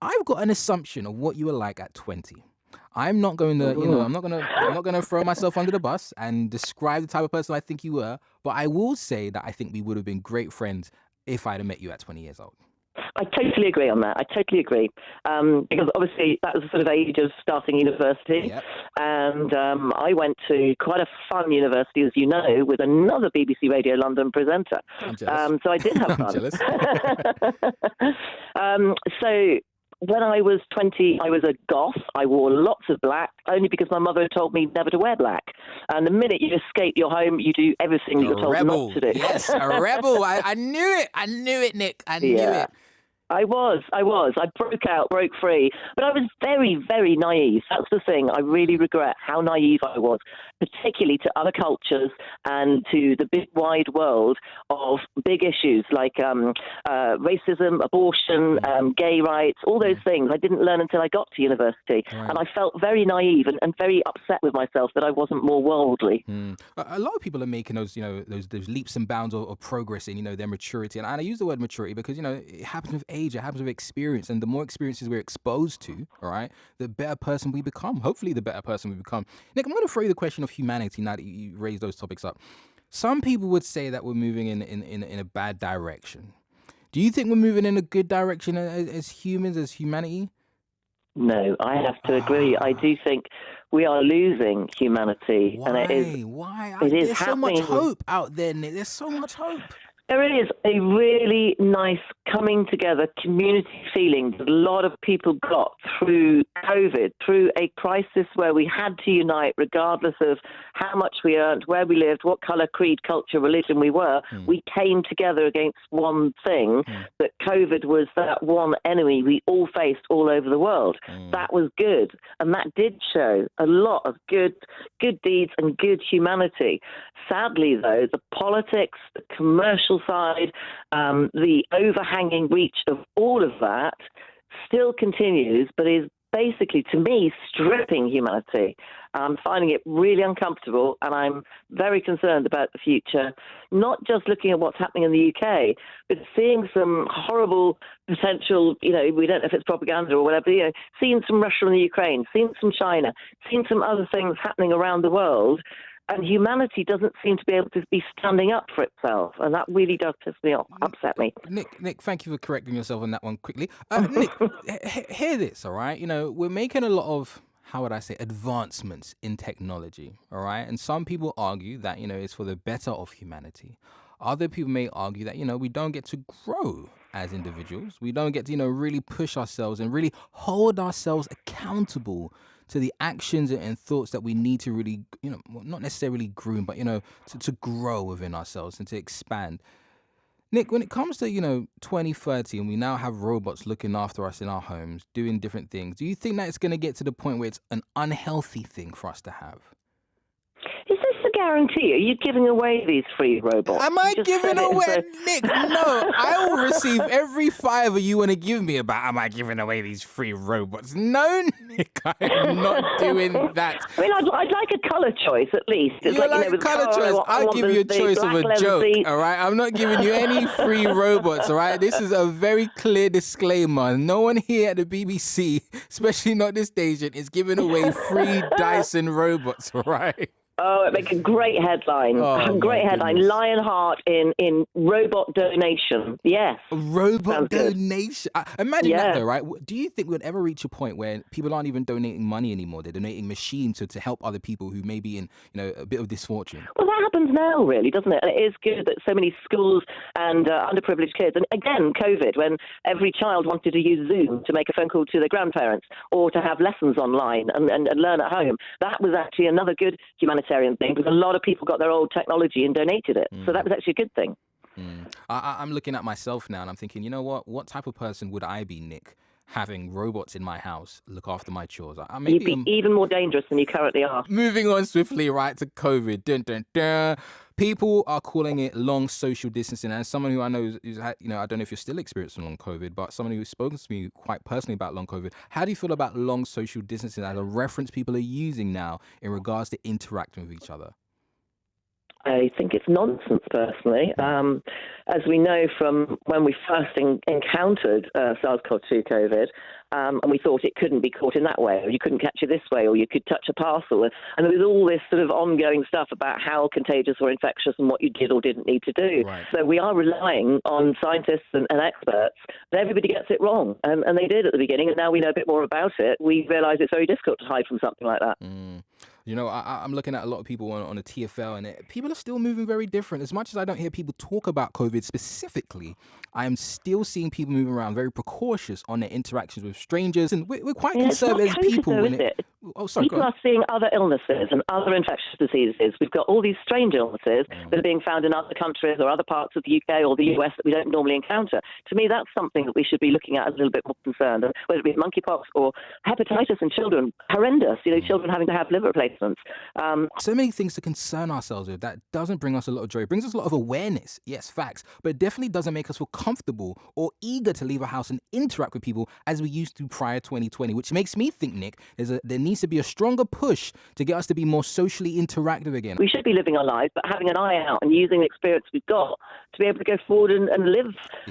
I've got an assumption of what you were like at 20. I'm not going to, Mm. I'm not gonna throw myself under the bus and describe the type of person I think you were, but I will say that I think we would have been great friends if I'd have met you at 20 years old. I totally agree on that. I totally agree. Because obviously that was the sort of age of starting university. Yep. And I went to quite a fun university, as you know, with another BBC Radio London presenter. I'm jealous. So I did have I'm fun. jealous. So when I was 20, I was a goth. I wore lots of black, only because my mother told me never to wear black. And the minute you escape your home, you do everything that A you're told rebel. not to do. Yes, a rebel. I knew it. I knew it, Nick. I knew Yeah. it. I was. I broke out, broke free. But I was very, very naive. That's the thing. I really regret how naive I was, particularly to other cultures and to the big, wide world of big issues like racism, abortion, gay rights, all those things. I didn't learn until I got to university. Right. And I felt very naive and very upset with myself that I wasn't more worldly. A lot of people are making those, those leaps and bounds of progress in, their maturity. And I use the word maturity because, it happens with age, it happens with experience. And the more experiences we're exposed to, all right, the better person we become. Hopefully the better person we become. Nick, I'm going to throw you the question of humanity now that you raised those topics up. Some people would say that we're moving in a bad direction. Do you think we're moving in a good direction as humans, as humanity? No, I have to agree. I do think we are losing humanity. Why? And it is. Why? It is There's so much happening. hope out there, Nick. There's so much hope. There is a really nice coming together community feeling that a lot of people got through COVID, through a crisis where we had to unite regardless of how much we earned, where we lived, what colour, creed, culture, religion we were. We came together against one thing, that COVID was that one enemy we all faced all over the world. That was good. And that did show a lot of good deeds and good humanity. Sadly, though, the politics, the commercial side, the overhanging reach of all of that still continues, but is basically, to me, stripping humanity. I'm finding it really uncomfortable, and I'm very concerned about the future, not just looking at what's happening in the UK, but seeing some horrible potential, we don't know if it's propaganda or whatever, seeing some Russia and the Ukraine, seeing some China, seeing some other things happening around the world. And humanity doesn't seem to be able to be standing up for itself. And that really does piss me off, upset me. Nick, thank you for correcting yourself on that one quickly. Nick, hear this, all right? We're making a lot of, how would I say, advancements in technology, all right? And some people argue that, it's for the better of humanity. Other people may argue that, we don't get to grow as individuals. We don't get to, really push ourselves and really hold ourselves accountable to the actions and thoughts that we need to really, not necessarily groom, but, to grow within ourselves and to expand. Nick, when it comes to, 2030 and we now have robots looking after us in our homes, doing different things, do you think that it's going to get to the point where it's an unhealthy thing for us to have? Is this a guarantee? Are you giving away these free robots? Am I giving away, Nick? No, I will receive every fiver you want to give me about, am I giving away these free robots? No, Nick, I am not doing that. I mean, I'd like a colour choice at least. It's You like a colour choice? I'll give you a choice of a joke, all right? I'm not giving you any free robots, all right? This is a very clear disclaimer. No one here at the BBC, especially not this station, is giving away free Dyson robots, all right? Oh, it'd make a great headline. Oh, great headline. goodness. Lionheart in robot donation. Yes. Robot donation. Imagine that Yeah. though, right? Do you think we'd ever reach a point where people aren't even donating money anymore? They're donating machines to help other people who may be in, a bit of misfortune. Well, that happens now, really, doesn't it? And it is good that so many schools and underprivileged kids, and again, COVID, when every child wanted to use Zoom to make a phone call to their grandparents or to have lessons online and learn at home, that was actually another good humanitarian thing, because a lot of people got their old technology and donated it. So that was actually a good thing. I'm looking at myself now and I'm thinking, you know what type of person would I be, Nick, having robots in my house look after my chores? You'd be even more dangerous than you currently are. Moving on swiftly, right, to COVID. Dun, dun, dun. People are calling it long social distancing. And as someone who I know is, I don't know if you're still experiencing long COVID, but someone who's spoken to me quite personally about long COVID, how do you feel about long social distancing as a reference people are using now in regards to interacting with each other? I think it's nonsense, personally. As we know from when we first encountered SARS-CoV-2 COVID, and we thought it couldn't be caught in that way, or you couldn't catch it this way, or you could touch a parcel. And there was all this sort of ongoing stuff about how contagious or infectious and what you did or didn't need to do. Right. So we are relying on scientists and experts, and everybody gets it wrong. And they did at the beginning, and now we know a bit more about it. We realise it's very difficult to hide from something like that. You know, I'm looking at a lot of people on the TFL, and people are still moving very different. As much as I don't hear people talk about COVID specifically, I am still seeing people moving around very precautious on their interactions with strangers, and we're quite conservative as people. Though, is it? Oh, sorry, people are seeing other illnesses and other infectious diseases. We've got all these strange illnesses that are being found in other countries or other parts of the UK or the US that we don't normally encounter. To me, that's something that we should be looking at a little bit more concerned, whether it be monkeypox or hepatitis in children. Horrendous, children having to have liver replacements. So many things to concern ourselves with. That doesn't bring us a lot of joy. It brings us a lot of awareness. Yes, facts. But it definitely doesn't make us feel comfortable or eager to leave our house and interact with people as we used to prior to 2020, which makes me think, Nick, there needs to be a stronger push to get us to be more socially interactive again. We should be living our lives, but having an eye out and using the experience we've got to be able to go forward and live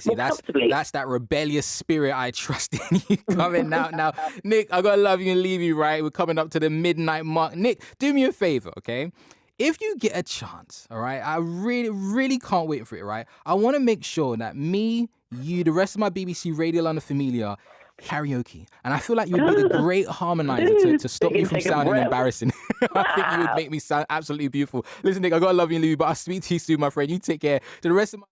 more comfortably. That's that rebellious spirit I trust in you coming out now. Nick, I got to love you and leave you, right? We're coming up to the midnight mark. Nick, do me a favor, okay? If you get a chance, all right, I really, really can't wait for it, right? I want to make sure that me, you, the rest of my BBC Radio London familia karaoke. And I feel like you would be a great harmonizer to stop me from sounding embarrassing. I think you would make me sound absolutely beautiful. Listen, Nick, I got to love you and leave you, but I'll speak to you soon, my friend. You take care. To the rest of my